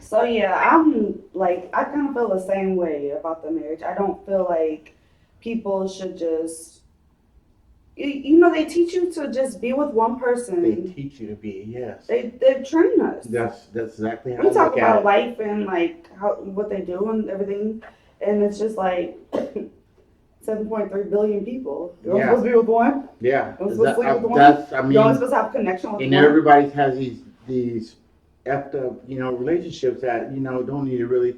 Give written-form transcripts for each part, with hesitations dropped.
So yeah, I'm like I kind of feel the same way about the marriage. I don't feel like people should just they teach you to just be with one They person. teach you to be, yes. They train us. That's exactly how I We talk look at about it. life and like how what they do and everything, and it's just like 7.3 billion people. You're only Yeah, supposed to be with one. yeah. You're only supposed to sleep with one. That's, I You're only mean, supposed to have a connection with and one. everybody has these effed up, relationships that don't need to really.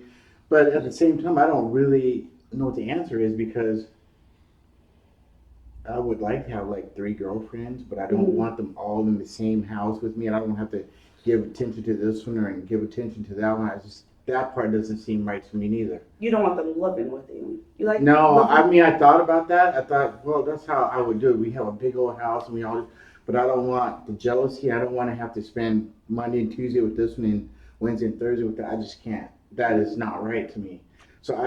But at the same time, I don't really know what the answer is because I would like to have like three girlfriends, but I don't Mm-hmm. want them all in the same house with me. And I don't have to give attention to this one and give attention to that one. I just that part doesn't seem right to me neither. You don't want them living with you. You like No, I living. mean I thought about that. I thought, well, that's how I would do it. We have a big old house and we all, but I don't want the jealousy. I don't want to have to spend Monday and Tuesday with this one and Wednesday and Thursday with that. I just can't. That is not right to me. So I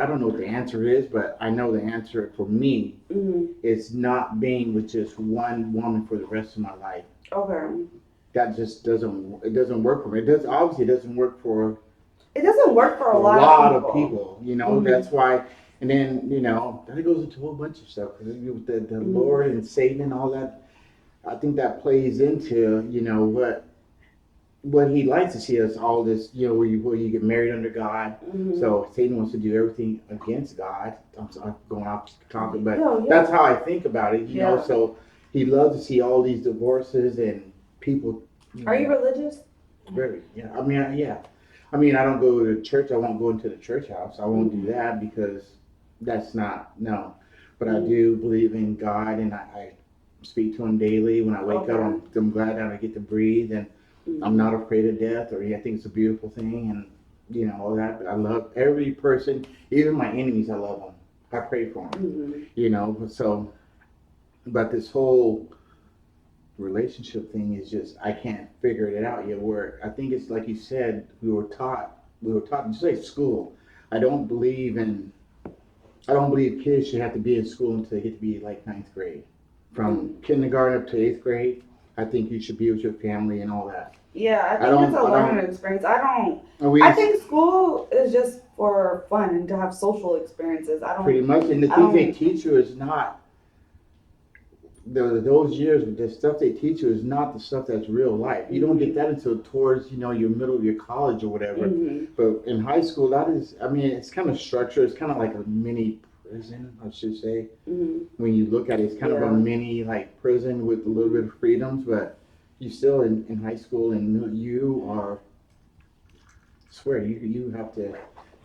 don't know what the answer is, but I know the answer for me Mm-hmm. is not being with just one woman for the rest of my life. Okay. That just it doesn't work for me. It does obviously it doesn't work It doesn't work for a for a lot of lot of people. people. Mm-hmm. That's why. And then that goes into a whole bunch of stuff with the Mm-hmm. Lord and Satan and all that. I think that plays into what he likes to see us all this where you get married under God. Mm-hmm. So Satan wants to do everything against God. I'm sorry, going off topic, but Yeah, yeah, that's how I think about it. yeah. So he loves to see all these divorces and people. You Are you know, religious? very yeah. I mean, yeah. I mean, I don't go to church. I won't go into the church house. I won't do Mm-hmm. that because that's not no. But I Mm-hmm. do believe in God, and I speak to Him daily. When I wake up, Okay. I'm glad that I get to breathe, and I'm Mm-hmm. not afraid of death. Or yeah, I think it's a beautiful thing, and all that. But I love every person, even my enemies. I love them. I pray for them. Mm-hmm. So, but this whole relationship thing is just I can't figure it out yet. Where I think it's like you said, we were taught just like school. I don't believe in I don't believe kids should have to be in school until they get to be like ninth grade. From Mm-hmm. kindergarten up to eighth grade, I think you should be with your family and all that. Yeah, I I think it's don't a I don't learning experience. I don't. and we I think school is just for fun and to have social experiences. I pretty don't. much and the I things they don't. teach you is not those years, the stuff they teach you is not the stuff that's real life. You don't get Mm-hmm. that until towards your middle of your college or whatever. Mm-hmm. But in high school, that is, I mean, it's kind of structured. It's kind of like a mini prison, I should say. Mm-hmm. When you look at it, it's kind of a Yeah. mini like prison with a little bit of freedoms. But you still in high school, and you are, I swear, you have to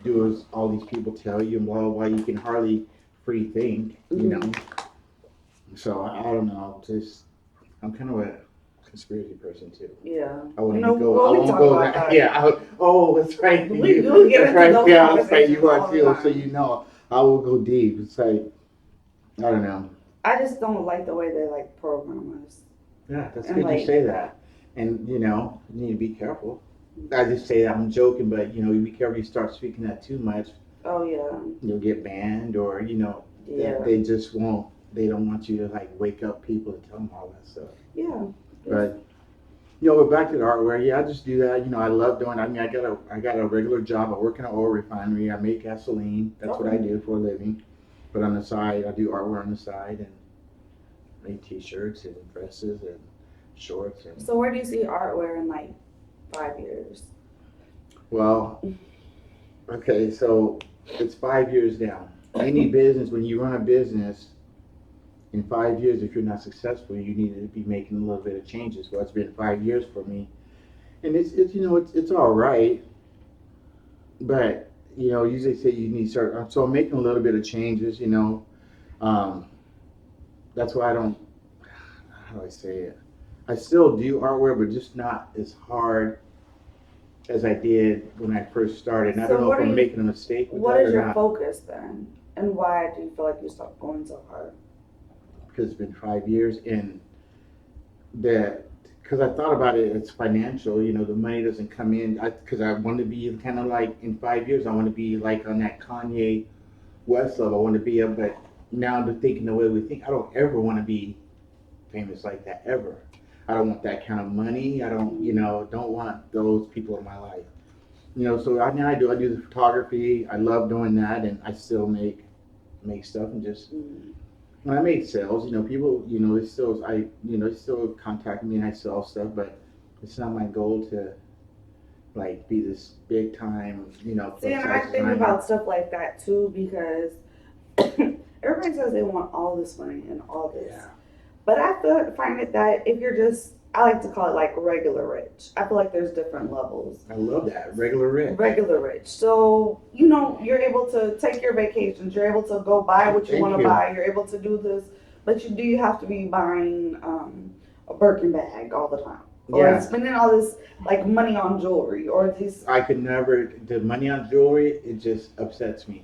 do as all these people tell you and blah blah blah. You can hardly free think. Mm-hmm. So I don't know. Just I'm kind of a conspiracy person too. Yeah. I won't You know, even go. I well, we won't talk go about that. that. Yeah. Oh, that's right. We get That's into right. those Yeah, that's right. You conversations are all the too. So time. I will go deep. It's like I don't know. I just don't like the way they like program us. Yeah, that's And good you like, say that. And you need to be careful. I just say that I'm joking, but you be careful. You start speaking that too much, oh yeah, you'll get banned, or that yeah, they just won't. They don't want you to like wake up people and tell them all that stuff. yeah. Just, But but back to the artwork. Yeah, I just do that. I love doing. I mean, I got a regular job. I work in an oil refinery. I make gasoline. That's what I okay. do for a living. But on the side, I do artwork on the side and make T-shirts and dresses and shorts and. So where do you see Arttwear in like 5 years? Well, okay, so it's 5 years down. Any business, when you run a business, in 5 years, if you're not successful, you need to be making a little bit of changes. Well, it's been 5 years for me, and it's all right, but usually say you need to start. So I'm making a little bit of changes. Um, that's why I don't. How do I say it? I still do artwork, but just not as hard as I did when I first started. And I don't So know if I'm making a mistake with what that is or your not, focus then, and why do you feel like you stopped going so hard? because it's been 5 years, and that because I thought about it, it's financial. The money doesn't come in. Because I want to be kind of like in 5 years, I want to be like on that Kanye West level. I want to be up, but now to thinking the way we think, I don't ever want to be famous like that ever. I don't want that kind of money. I don't want those people in my life. So now I do the photography. I love doing that, and I still make stuff and just when I make sales, people, they still contact me and I sell stuff, but it's not my goal to like be this big time, See, plus and I size think designer. about stuff like that too because everybody says they want all this money and all this. Yeah. But find it that if you're just, I like to call it like regular rich. I feel like there's different levels. I love that. Regular rich. Regular rich. So, you're able to take your vacations. You're able to go buy what you want to buy. You're able to do this. But you have to be buying a Birkin bag all the time. Or spending all this like money on jewelry or these. I could never, the money on jewelry, it just upsets me.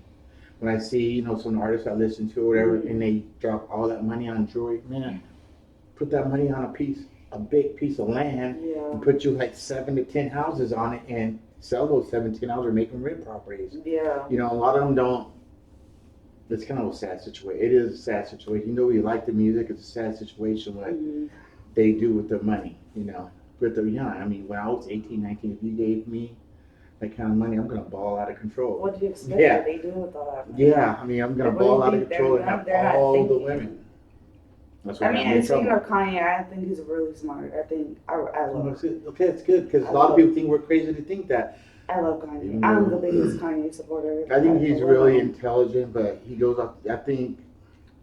When I see, some artists I listen to or whatever, and they drop all that money on jewelry, man, put that money on a big piece of land, and put you like 7 to 10 houses on it and sell those 7 to 10 houses or make them rent properties. Yeah. A lot of them don't. It's kind of a sad situation. It is a sad situation. You like the music, it's a sad situation what they do with their money, But they're young. I mean, when I was 18, 19, if you gave me that kind of money, I'm going to ball out of control. What do you expect that they do with all that money? Yeah, I mean, I'm going to ball out of control and have all the women. That's what and speaking of Kanye, I think he's really smart. I think I love him. Okay, it's good because a lot of people think we're crazy to think that. I love Kanye. I'm the biggest Kanye supporter. I think he's really intelligent, but he goes up. I think.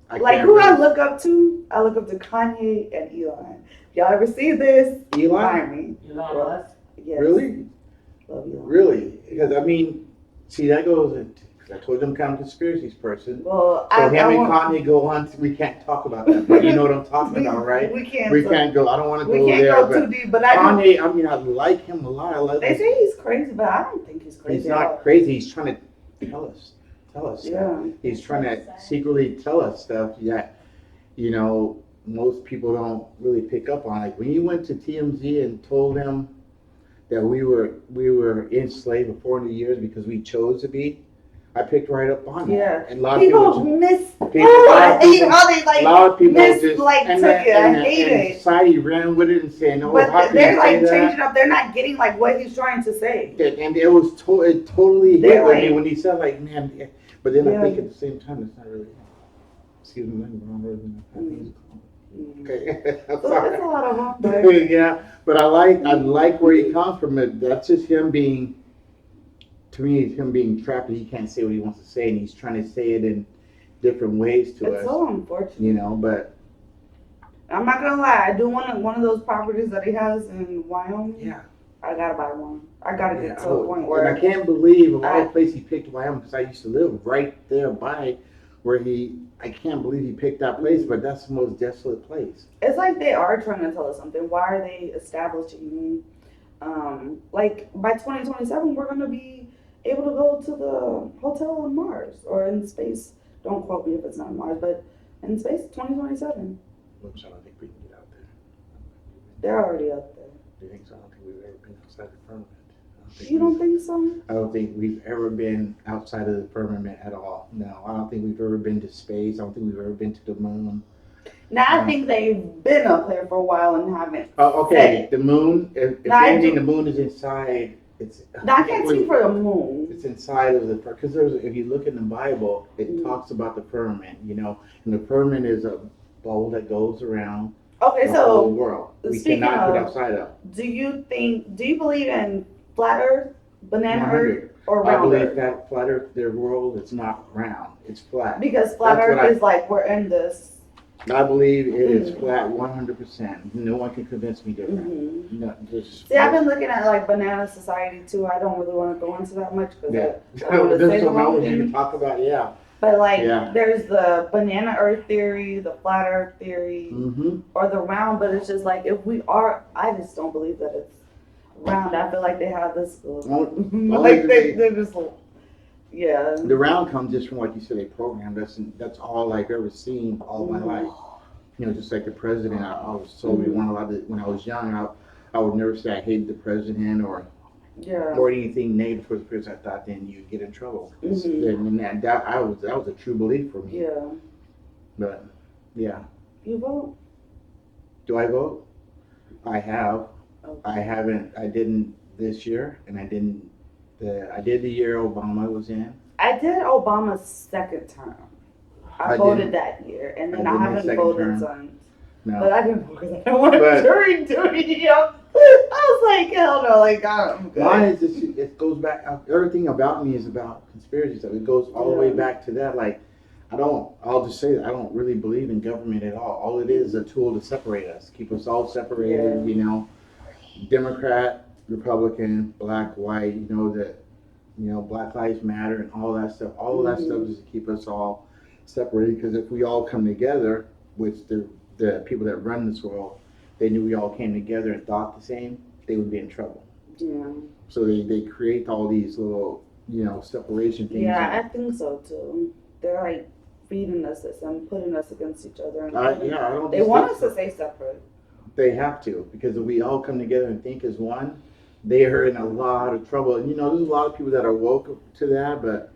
I look up to? I look up to Kanye and Elon. Y'all ever see this? Elon? Elon? Yes. Really? Love Elon. Really? Because see, that goes. I told him I'm kind of a conspiracies person. Well, so him and Kanye go on. We can't talk about that, but you know what I'm talking about, right? We can't. We can't go. I don't want to go there. We can't go too deep. But Kanye, I like him a lot. They say he's crazy, but I don't think he's crazy. He's not crazy. He's trying to tell us stuff. Yeah. He's trying to secretly tell us stuff that, most people don't really pick up on. Like when you went to TMZ and told them that we were enslaved for 400 years because we chose to be. I picked right up on that. Yeah. And a lot of people miss. I hate how they a lot of people took it. I hate it. Society ran with it and saying, "Oh, but how can they're you like say changing up. They're not getting like what he's trying to say. And it was it totally hit like, me when he said like, man. But then I think at the same time, it's not really. Excuse me, wrong word. Okay, I'm sorry. It's a lot of wrong. Yeah, but I like where he comes from. That's just him being. To me, it's him being trapped and he can't say what he wants to say, and he's trying to say it in different ways to us. It's so unfortunate. But I'm not gonna lie, I do want one of those properties that he has in Wyoming. Yeah, I gotta buy one. I gotta get to a point where. And I can't believe of all the places he picked Wyoming because I used to live right there by where I can't believe he picked that place, but that's the most desolate place. It's like they are trying to tell us something. Why are they establishing? Like by 2027, we're gonna be able to go to the hotel on Mars or in space. Don't quote me if it's not Mars, but in space, 2027. Which I don't think we can get out there. They're already up there. Do you think so? I don't think we've ever been outside the firmament. You don't think so? I don't think we've ever been outside of the firmament at all. No, I don't think we've ever been to space. I don't think we've ever been to the moon. Now, I think they've been up there for a while and haven't. Oh, okay. The moon, if anything, the moon is inside. I can't speak for the moon. It's inside of the, because if you look in the Bible, it talks about the firmament, and the firmament is a bowl that goes around the whole world. We cannot get outside of. Do you believe in flat earth, banana 100. earth, or round earth? I believe that flat earth, their world, it's not round, it's flat. Because flat earth is like we're in this. I believe it is flat 100%. No one can convince me different. No, See, I've been looking at like banana society too. I don't really want to go into that much because there's so much you can talk about. Yeah. But there's the banana earth theory, the flat earth theory, or the round. But it's just like I just don't believe that it's round. I feel like they have this they're just. Yeah. The round comes just from what you said, a program. That's all I've ever seen all my life. Just like the president, I was told we weren't allowed to, when I was young, I would never say I hated the president or anything negative for the president. I thought then you'd get in trouble. And that was a true belief for me. Yeah. But, yeah. You vote? Do I vote? I have. Okay. I haven't. I didn't this year, and I didn't I did the year Obama was in. I did Obama's second term. I voted that year, and then I haven't voted since. No. But I didn't vote because I didn't want to jury duty. I was like, hell no, like, I'm good. Mine is just, it goes back, everything about me is about conspiracy stuff. It goes all the way back to that. Like, I'll just say that I don't really believe in government at all. All it is a tool to separate us, keep us all separated, you know, Democrat, Republican, black, white, you know, Black Lives Matter and all that stuff. All of that stuff is to keep us all separated, because if we all come together, which the people that run this world, they knew we all came together and thought the same, they would be in trouble. Yeah. So they create all these little, separation things. Yeah, I think so too. They're like feeding us this and putting us against each other. And I don't. They want us to stay separate. They have to, because if we all come together and think as one, they are in a lot of trouble. And there's a lot of people that are woke to that, but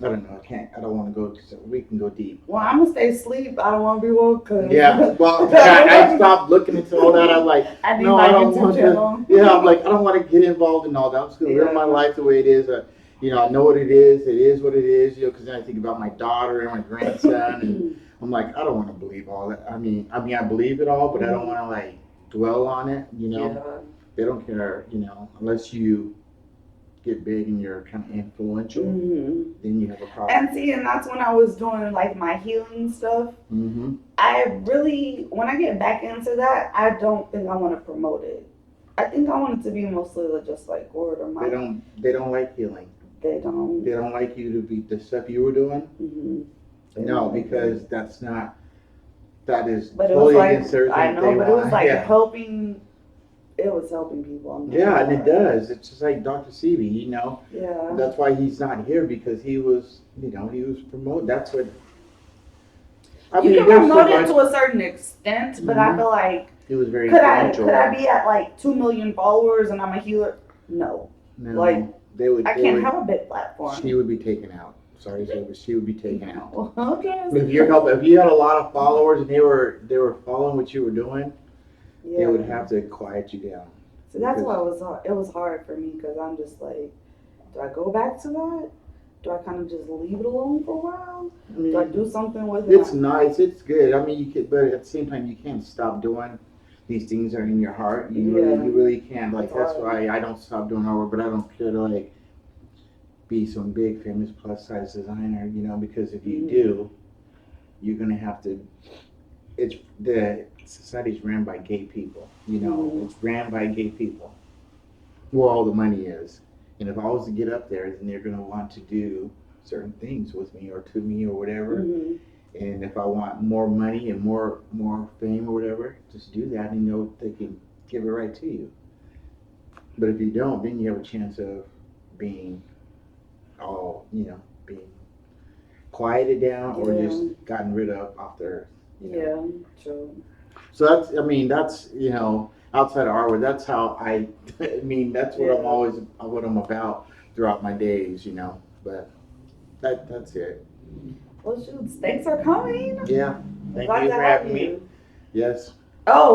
I don't know. I don't want to go. We can go deep. Well, I'm gonna stay asleep. I don't want to be woke. Yeah. Well, I stopped looking into all that. I'm like, I don't want to. Yeah, I'm like, I don't want to get involved in all that. I'm just gonna live my life the way it is. I know what it is. It is what it is. Because then I think about my daughter and my grandson, and I'm like, I don't want to believe all that. I mean, I believe it all, but I don't want to like dwell on it. They don't care. Unless you get big and you're kind of influential, then you have a problem. And that's when I was doing like my healing stuff. I really, when I get back into that, I don't think I want to promote it. I think I want it to be mostly just like word of mouth. They don't like healing. They don't. They don't like you to be the stuff you were doing. No, because that is totally against everything. I know, but it was like helping. It was helping people. Yeah, and it does. It's just like Dr. Sebi, Yeah. That's why he's not here, because he was, he was promoted. That's what. You can promote it to a certain extent, but I feel like he was very influential. Could I be at like 2 million followers and I'm a healer? No. Like I can't have a big platform. She would be taken out. Sorry, but she would be taken out. Well, okay. If you had a lot of followers and they were following what you were doing, they would have to quiet you down. So that's why it was hard for me, because I'm just like, do I go back to that? Do I kind of just leave it alone for a while? Do I do something with it? It's nice. It's good. I mean, you can, but at the same time, you can't stop doing these things that are in your heart. You really can't. Like that's why I don't stop doing artwork, but I don't care to like be some big famous plus size designer. Because if you do, you're gonna have to. The society's ran by gay people. It's ran by gay people. Where all the money is. And if I was to get up there, then they're going to want to do certain things with me or to me or whatever. And if I want more money and more fame or whatever, just do that, and they can give it right to you. But if you don't, then you have a chance of being being quieted down or just gotten rid of off the earth. Yeah, true. So that's outside of artwork, that's how that's what I'm about throughout my days, but that's it. Well, shoot, thanks for coming. Yeah, thank you for having me. Yes. Oh.